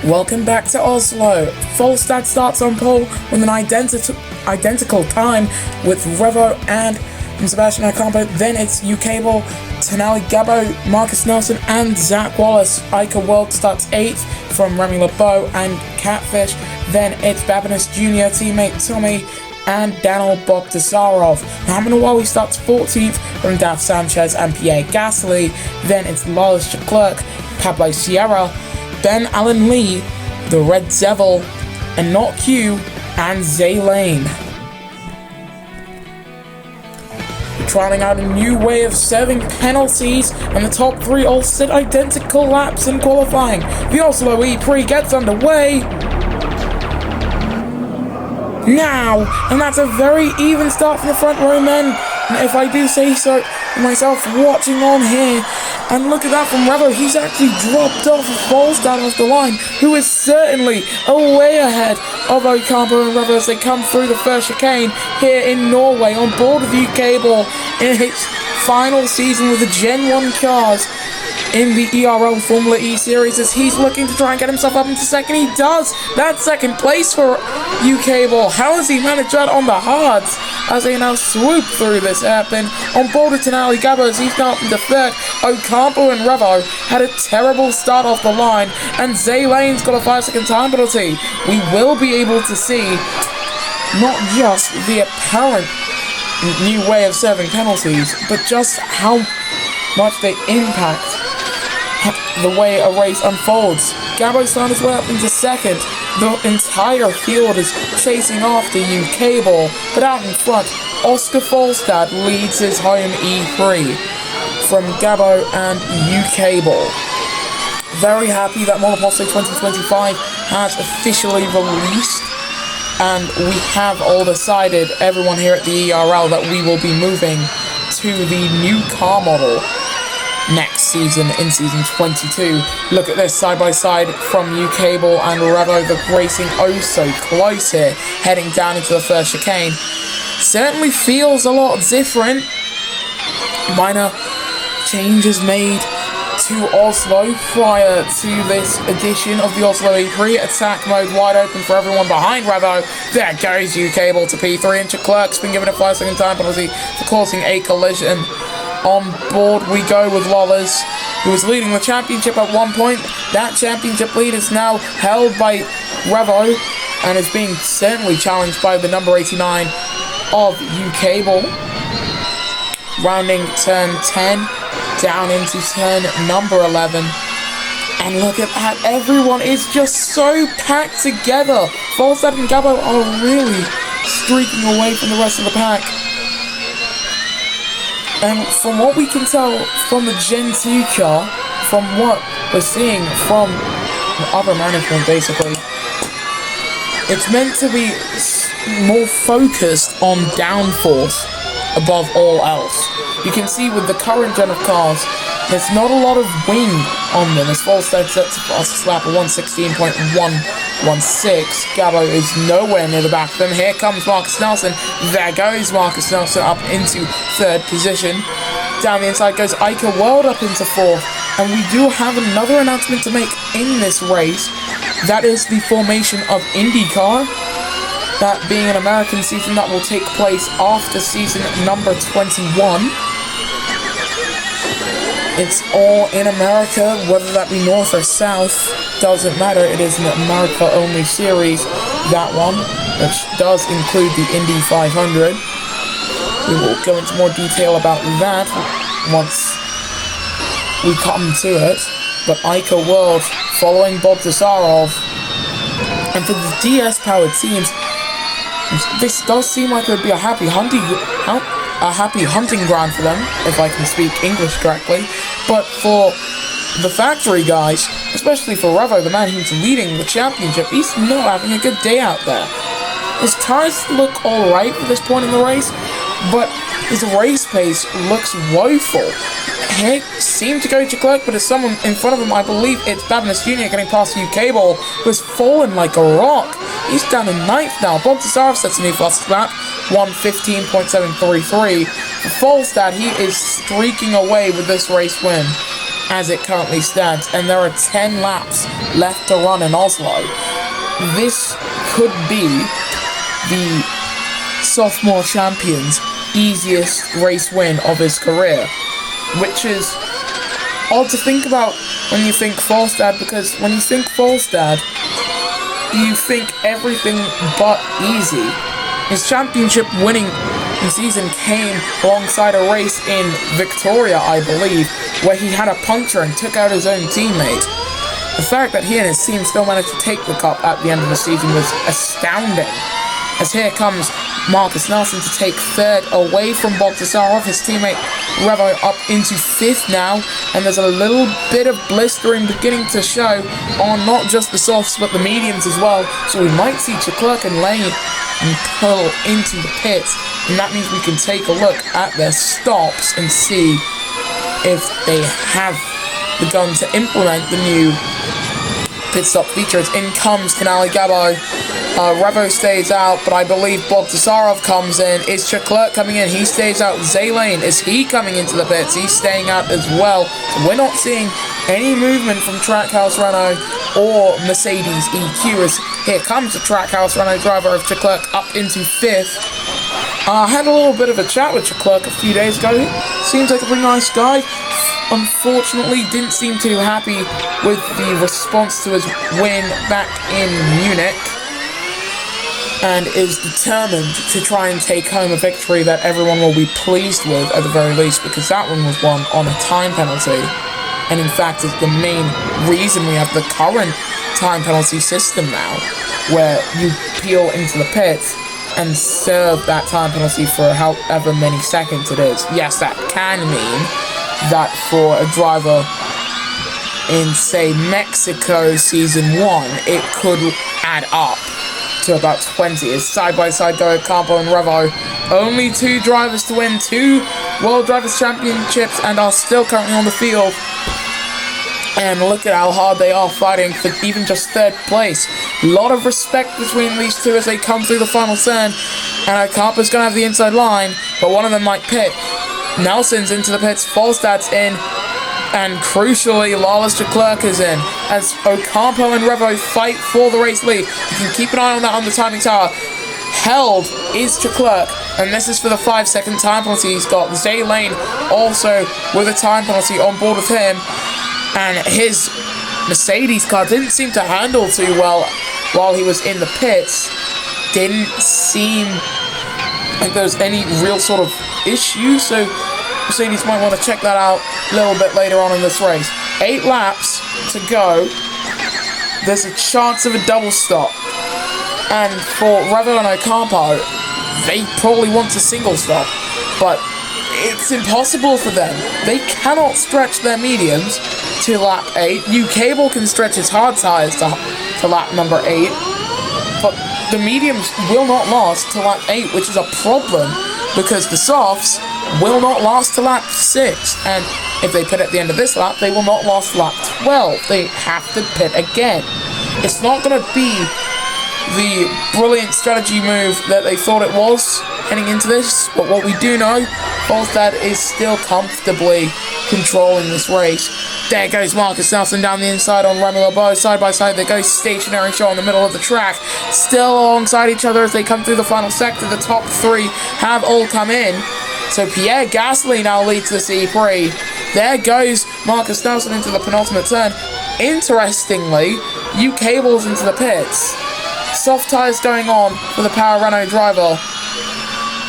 Welcome back to Oslo. Volstad starts on pole with an identical time with Revo and Sebastian Ocampo. Then it's Ukable, Tonali Gabo, Marcus Nelson, and Zach Wallace. Ica World starts 8th from Remy LeBeau and Catfish. Then it's Babinus Jr. teammate Tommy and Daniel Bogdasarov. Hamanawawi starts 14th from Daf Sanchez and Pierre Gasly. Then it's Lawless Leclerc, Pablo Sierra, Ben Allen Lee, the Red Devil, and Not Q, and Zay Lane. Trying out a new way of serving penalties, and the top 3 all sit identical laps in qualifying. The Oslo Prix gets underway now, and that's a very even start from the front row men, and if I do say so myself watching on here. And look at that from Revo, he's actually dropped off of Volstad off the line, who is certainly way ahead of Ocampo and Revo as they come through the first chicane here in Norway on board of Ukable in its final season with the Gen 1 cars in the ERL Formula E Series, as he's looking to try and get himself up into second. He does! That's second place for Ukable. How has he managed that on the hards as they now swoop through this hairpin on board of Tonali Gabo as he's now into third. Ocampo and Revo had a terrible start off the line, and Zay Lane's got a 5-second time penalty. We will be able to see not just the apparent new way of serving penalties, but just how much they impact the way a race unfolds. Gabo's found his way up into second. The entire field is chasing after Ukable, but out in front, Oscar Volstad leads his home E3 from Gabo and Ukable. Very happy that Monoposto 2025 has officially released, and we have all decided, everyone here at the ERL, that we will be moving to the new car model next season, in season 22. Look at this side by side from Ukable and Revo, the racing so close here, heading down into the first chicane. Certainly feels a lot different. Minor changes made to Oslo prior to this edition of the Oslo Prix. Attack mode wide open for everyone behind Revo. There goes Ukable to P3, and Leclerc's been given a 5-second time penalty for causing a collision. On board we go with Lawless, who was leading the championship at one point. That championship lead is now held by Revo and is being certainly challenged by the number 89 of Ukable. Rounding turn 10 down into turn number 11. And look at that, everyone is just so packed together. Volstad and Gabo are really streaking away from the rest of the pack. And from what we can tell from the Gen 2 car, from what we're seeing from the upper management basically, it's meant to be more focused on downforce above all else. You can see with the current gen of cars, there's not a lot of wing on them, as Volstad sets a fastest lap of 1:16.116. Gabo is nowhere near the back of them. Here comes Marcus Nelson. There goes Marcus Nelson up into third position. Down the inside goes Ica World up into fourth. And we do have another announcement to make in this race. That is the formation of IndyCar. That being an American season that will take place after season number 21. It's all in America, whether that be north or south, doesn't matter. It is an America-only series, that one, which does include the Indy 500. We will go into more detail about that once we come to it. But Ica World following Bogdasarov, and for the DS-powered teams, this does seem like it would be a happy hunting ground for them, if I can speak English correctly. But for the factory guys, especially for Revo, the man who's leading the championship, he's not having a good day out there. His tires look alright at this point in the race, but his race pace looks woeful. He seemed to go to Leclerc, but there's someone in front of him, I believe it's Babinus Jr. getting past Ukable, who has fallen like a rock. He's down in 9th now. Bogdasarov sets a new fastest lap, 1:15.733. For Volstad, he is streaking away with this race win. as it currently stands, and there are 10 laps left to run in Oslo. This could be the sophomore champion's easiest race win of his career, which is odd to think about when you think Falstad, because when you think Falstad, you think everything but easy. His championship winning season came alongside a race in Victoria, I believe, where he had a puncture and took out his own teammate. The fact that he and his team still managed to take the cup at the end of the season was astounding. As here comes Marcus Nelson to take third away from Bogdasarov, his teammate Revo up into fifth now, and there's a little bit of blistering beginning to show on not just the softs but the mediums as well, so we might see Leclerc and Lane pull into the pits, and that means we can take a look at their stops and see if they have begun to implement the new pit stop features. In comes Canale Gabo. Revo stays out, but I believe Bogdasarov comes in. Is Leclerc coming in? He stays out. Zaylane, is he coming into the pits? He's staying out as well. So we're not seeing any movement from Trackhouse Renault or Mercedes EQ, as here comes the Trackhouse Renault driver of Leclerc up into fifth. I had a little bit of a chat with Leclerc a few days ago. Seems like a pretty nice guy. Unfortunately, didn't seem too happy with the response to his win back in Munich, and is determined to try and take home a victory that everyone will be pleased with at the very least, because that one was won on a time penalty, and in fact is the main reason we have the current time penalty system now, where you peel into the pit and serve that time penalty for however many seconds it is. Yes, that can mean that for a driver in, say, Mexico Season 1, it could add up to about 20. It's side-by-side go Campo and Revo. Only two drivers to win 2 World Drivers' Championships and are still currently on the field. And look at how hard they are fighting for even just third place. A lot of respect between these two as they come through the final turn. And Campo's going to have the inside line, but one of them might pit. Nelson's into the pits, Falstad's in, and crucially, Lawless Leclerc is in, as Ocampo and Revo fight for the race lead. You can keep an eye on that on the timing tower. Held is Leclerc, and this is for the 5-second time penalty he's got. Zaylane also with a time penalty on board with him, and his Mercedes car didn't seem to handle too well while he was in the pits. Didn't seem like there was any real sort of issue, so Mercedes might want to check that out a little bit later on in this race. 8 laps to go. There's a chance of a double stop, and for Revo and Ocampo, they probably want a single stop, but it's impossible for them. They cannot stretch their mediums to lap 8. Cable can stretch his hard tires to lap number 8, but the mediums will not last to lap 8, which is a problem, because the softs will not last to lap 6, and if they pit at the end of this lap, they will not last to lap 12. They have to pit again. It's not going to be the brilliant strategy move that they thought it was heading into this, but what we do know, Falstad is still comfortably controlling this race. There goes Marcus Nelson down the inside on Remy LeBeau. Side by side, they go stationary show in the middle of the track. Still alongside each other as they come through the final sector. The top 3 have all come in. So Pierre Gasly now leads the Prix. There goes Marcus Nelson into the penultimate turn. Interestingly, Cable's into the pits. Soft tyres going on for the Power Renault driver.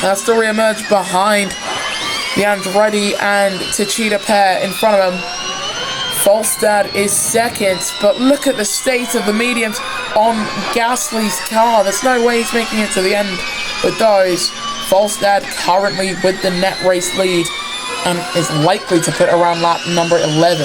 Has to re-emerge behind the Andretti and Techeetah pair in front of him. Falstad is second, but look at the state of the mediums on Gasly's car. There's no way he's making it to the end with those. Falstad currently with the net race lead and is likely to pit around lap number 11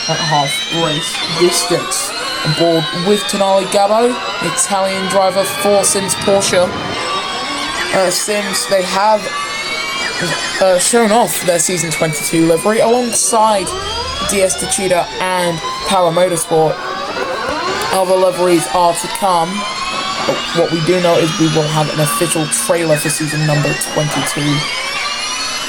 at half race distance. Aboard with Tonali Gabo, Italian driver for Sims Porsche. Sims, they have shown off their Season 22 livery alongside DS Techeetah and Power Motorsport. Other liveries are to come, but what we do know is we will have an official trailer for season number 22.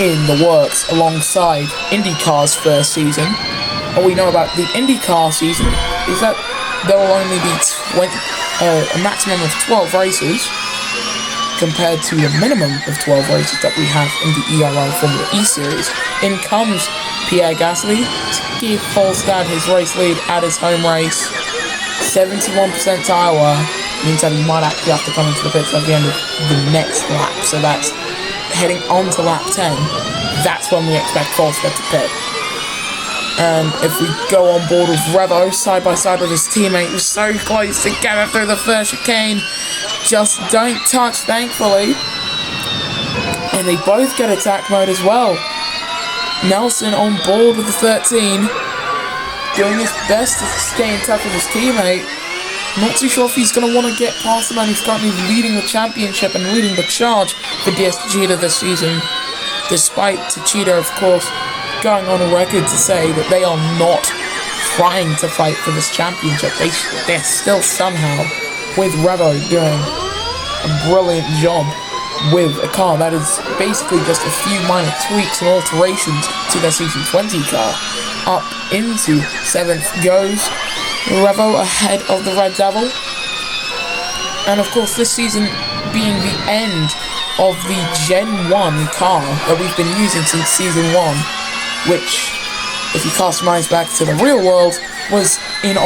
in the works alongside IndyCar's first season. All we know about the IndyCar season is that there will only be a maximum of 12 races compared to the minimum of 12 races that we have in the ERL Formula E Series. In comes Pierre Gasly to give Folstad his race lead at his home race. 71% tyre wear means that he might actually have to come into the pits at the end of the next lap. So that's heading on to lap 10. That's when we expect Folstad to pit. And if we go on board with Revo, side by side with his teammate, who's so close together through the first chicane, just don't touch, thankfully. And they both get attack mode as well. Nelson on board with the 13, doing his best to stay in touch with his teammate. Not too sure if he's going to want to get past the man who's currently leading the championship and leading the charge for DS Techeetah this season. Despite Techeetah, of course, going on a record to say that they are not trying to fight for this championship. They're still somehow, with Revo, doing a brilliant job with a car that is basically just a few minor tweaks and alterations to their Season 20 car. Up into 7th goes Revo ahead of the Red Devil. And of course this season being the end of the Gen 1 car that we've been using since Season 1, which, if you cast your minds back to the real world, was in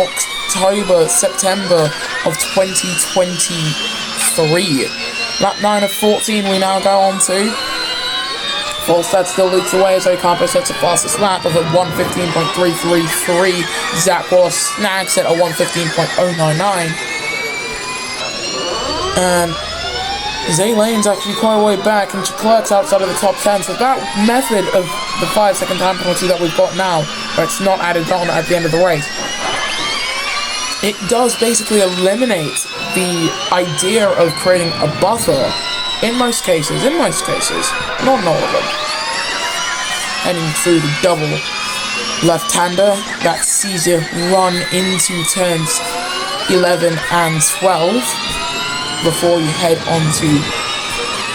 September of 2023. Lap 9 of 14 we now go on to. Folstad still leads the way as Ocampo sets the fastest lap of a 1:15.333. Zach Wallace snags it at 1:15.099. And Zay Lane's actually quite a way back, and Leclerc's outside of the top 10. So that method of the 5-second time penalty that we've got now, where it's not added on at the end of the race, it does basically eliminate the idea of creating a buffer in most cases, not in all of them. Heading through the double left-hander that sees you run into turns 11 and 12 before you head onto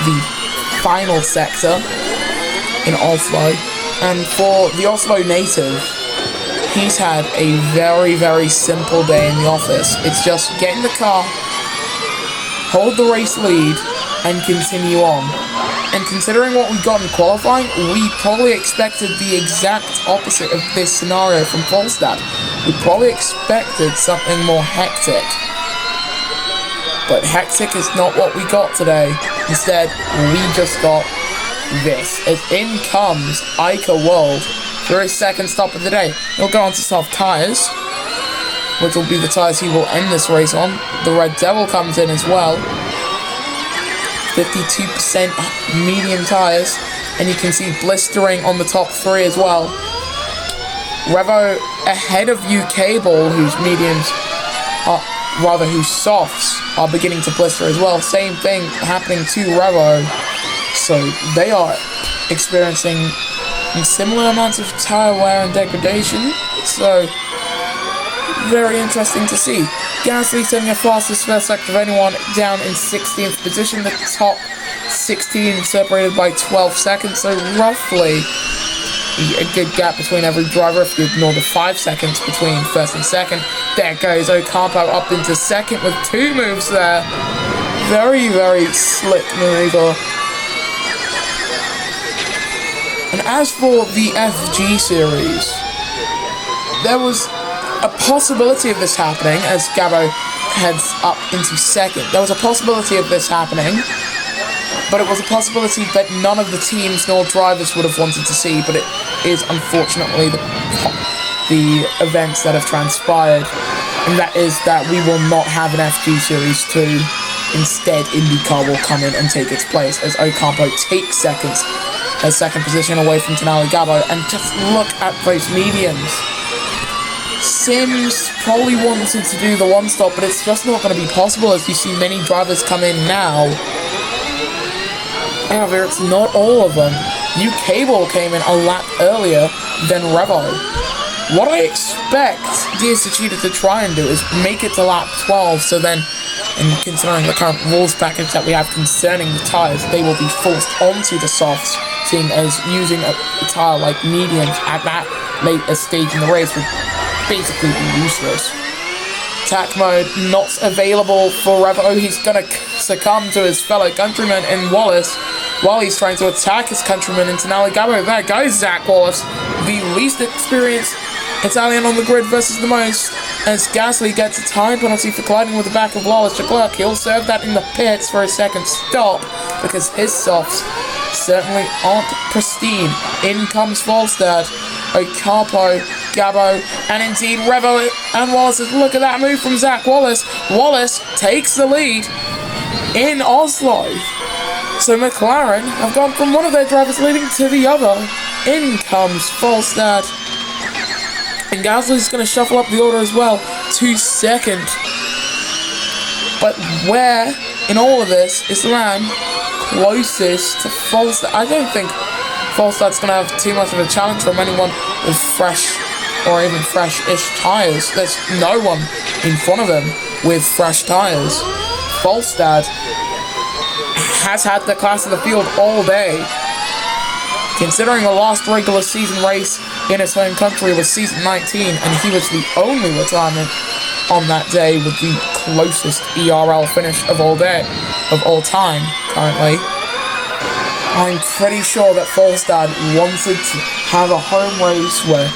the final sector in Oslo. And for the Oslo native, he's had a very, very simple day in the office. It's just get in the car, hold the race lead, and continue on. And considering what we got in qualifying, we probably expected the exact opposite of this scenario from Folstad. We probably expected something more hectic. But hectic is not what we got today. Instead, we just got this. As in comes Ica World for his second stop of the day. He'll go on to soft tyres, which will be the tyres he will end this race on. The Red Devil comes in as well. 52% medium tyres, and you can see blistering on the top 3 as well. Revo ahead of UK Ball, whose whose softs are beginning to blister as well. Same thing happening to Revo. So they are experiencing similar amounts of tyre wear and degradation. So very interesting to see. Gasly setting a fastest first sector of anyone, down in 16th position. The top 16 separated by 12 seconds, so roughly a good gap between every driver if you ignore the 5 seconds between first and second. There goes Ocampo up into second with 2 moves there. Very, very slick maneuver. And as for the FG series, there was a possibility of this happening as Gabo heads up into second. There was a possibility of this happening, but it was a possibility that none of the teams nor drivers would have wanted to see, but it is unfortunately the events that have transpired, and that is that we will not have an FG Series 2. Instead, IndyCar will come in and take its place as Ocampo takes second position away from Tonali Gabo. And just look at those mediums. Sims probably wanted to do the one stop, but it's just not going to be possible as you see many drivers come in now. However, it's not all of them. UK Ball came in a lap earlier than Revo. What I expect DS Techeetah to try and do is make it to lap 12, so then, and considering the current rules package that we have concerning the tyres, they will be forced onto the softs seeing as using a tire like mediums at that late a stage in the race would basically be useless. Attack mode not available for Revo. He's gonna succumb to his fellow countryman in Wallace while he's trying to attack his countryman in Tonali Gabo. There goes Zach Wallace, the least experienced Italian on the grid versus the most, as Gasly gets a time penalty for colliding with the back of Wallace Leclerc. He'll serve that in the pits for a second stop because his softs certainly aren't pristine. In comes Volstad, Ocampo, Gabo, and indeed Revo and Wallace. Look at that move from Zach Wallace. Wallace takes the lead in Oslo. So McLaren have gone from one of their drivers leading to the other. In comes Volstad. And Gasly's going to shuffle up the order as well to second. But where in all of this is the man closest to Volstad? I don't think Volstad's going to have too much of a challenge from anyone with fresh or even fresh-ish tyres. There's no one in front of him with fresh tyres. Volstad has had the class of the field all day. Considering the last regular season race in his home country was season 19, and he was the only retirement on that day with the closest ERL finish of all time, currently. I'm pretty sure that Volstad wanted to have a home race where,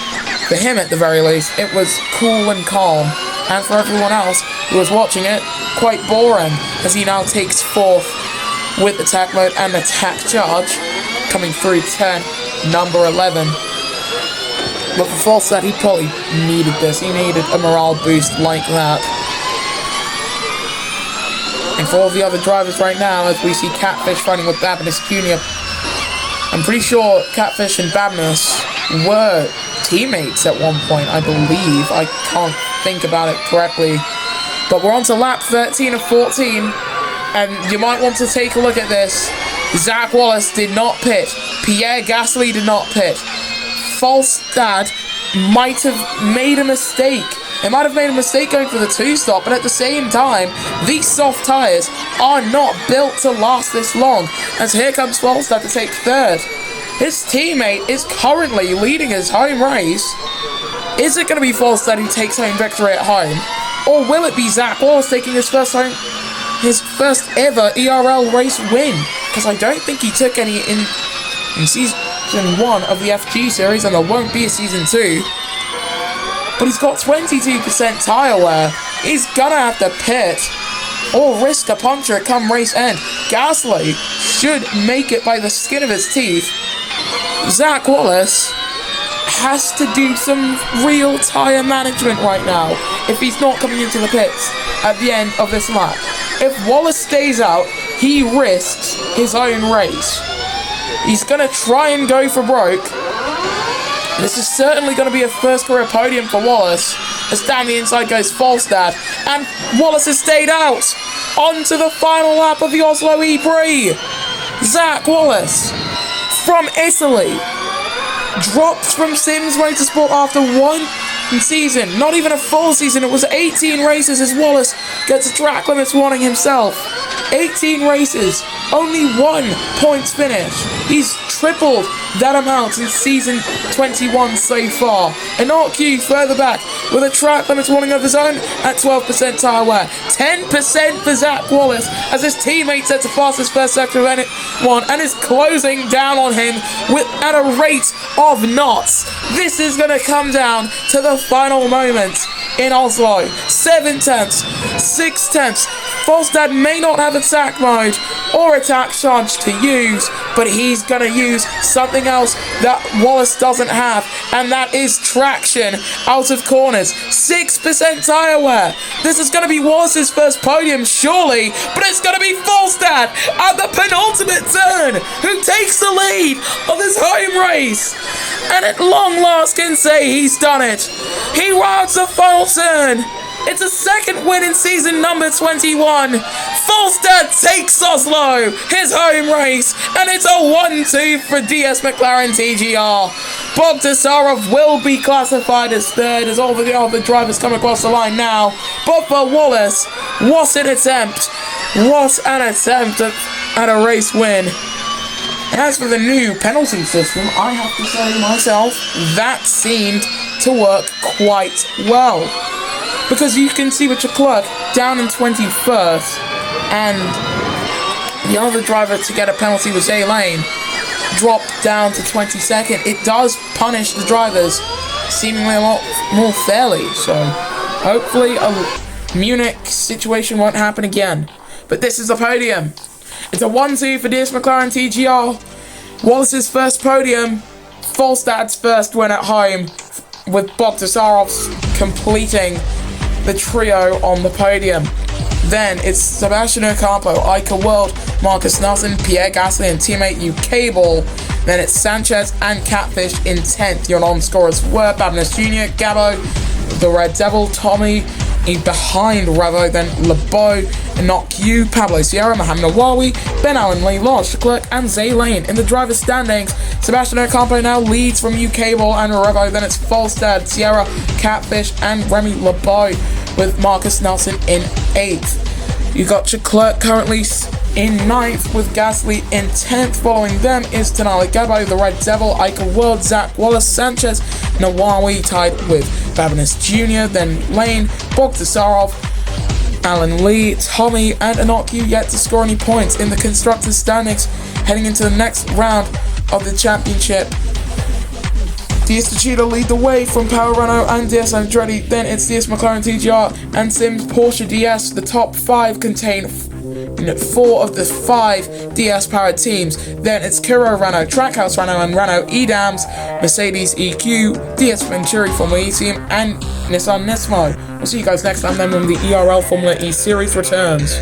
for him at the very least, it was cool and calm, and for everyone else who was watching it, quite boring, as he now takes fourth with attack mode and attack charge, coming through turn number 11. But for Volstad, he probably needed this. He needed a morale boost like that. And for all the other drivers right now, as we see Catfish fighting with Babinus Jr., I'm pretty sure Catfish and Babinus were teammates at one point, I believe. I can't think about it correctly. But we're on to lap 13 of 14, and you might want to take a look at this. Zach Wallace did not pit. Pierre Gasly did not pit. Volstad might have made a mistake. They might have made a mistake going for the two-stop, but at the same time, these soft tyres are not built to last this long. As here comes Volstad to take third. His teammate is currently leading his home race. Is it going to be Volstad who takes home victory at home? Or will it be Zach Wallace taking his first ever ERL race win? Because I don't think he took any in season 1 of the FG series, and there won't be a season 2. But he's got 22% tyre wear. He's gonna have to pit or risk a puncture come race end. Gasly should make it by the skin of his teeth. Zach Wallace has to do some real tyre management right now if he's not coming into the pits at the end of this lap. If Wallace stays out, he risks his own race. He's going to try and go for broke. This is certainly going to be a first career podium for Wallace, as down the inside goes Volstad, and Wallace has stayed out. On to the final lap of the Oslo Prix. Zach Wallace, from Italy, drops from Sims Motorsport after one season, not even a full season. It was 18 races as Wallace gets a track limits warning himself. 18 races, only 1 points finish. He's tripled that amount in season 21 so far. And Q further back with a track limits warning of his own at 12% tyre wear. 10% for Zach Wallace as his teammate sets a fastest first sector of anyone and is closing down on him at a rate of knots. This is going to come down to the final moments in Oslo. 7 tenths, 6 tenths. Volstad may not have attack mode or attack charge to use, but he's going to use something else that Wallace doesn't have, and that is traction out of corners. 6% tyre wear. This is going to be Wallace's first podium, surely, but it's going to be Volstad at the penultimate turn who takes the lead of his home race, and at long last can say he's done it. He rides the final turn. It's a second win in season number 21. Volstad takes Oslo, his home race, and it's a 1-2 for DS McLaren TGR. Bogdasarov will be classified as third as all the other drivers come across the line now. But for Wallace, what an attempt. What an attempt at a race win. And as for the new penalty system, I have to say myself, that seemed to work quite well. Because you can see with Leclerc down in 21st, and the other driver to get a penalty was Lane, dropped down to 22nd. It does punish the drivers seemingly a lot more fairly, so hopefully a Munich situation won't happen again. But this is the podium. It's a 1-2 for DS McLaren TGR. Wallace's first podium, Volstad's first win at home, with Bogdasarov completing the trio on the podium. Then it's Sebastian Ocampo, Ica World, Marcus Nelson, Pierre Gasly and teammate UK Ball. Then it's Sanchez and Catfish in 10th. Your non-scorers were Babinus Jr., Gabo, the Red Devil, Tommy behind Revo, then LeBeau, Enoch Yu, Pablo Sierra, Mohamed Nawawi, Ben Allen Lee, Lars Leclerc and Zay Lane. In the driver's standings, Sebastian Ocampo now leads from UK Ball and Revo. Then it's Volstad, Sierra, Catfish and Remy LeBeau, with Marcus Nelson in 8th. You got Leclerc currently in 9th, with Gasly in 10th. Following them is Tonali Gabo, the Red Devil, Ica World, Zach Wallace, Sanchez, Nawawi tied with Babinus Jr., then Lane, Bogdasarov, Alan Lee, Tommy and Enoch yet to score any points in the constructors' standings. Heading into the next round of the championship, DS Techeetah lead the way from Power Renault and DS Andretti. Then it's DS McLaren TGR and Sims Porsche DS. The top 5 contain 4 of the 5 DS powered teams. Then it's Kiro Renault, Trackhouse Renault and Renault E-Dams, Mercedes EQ, DS Venturi Formula E team and Nissan Nismo. We'll see you guys next time then when the ERL Formula E series returns.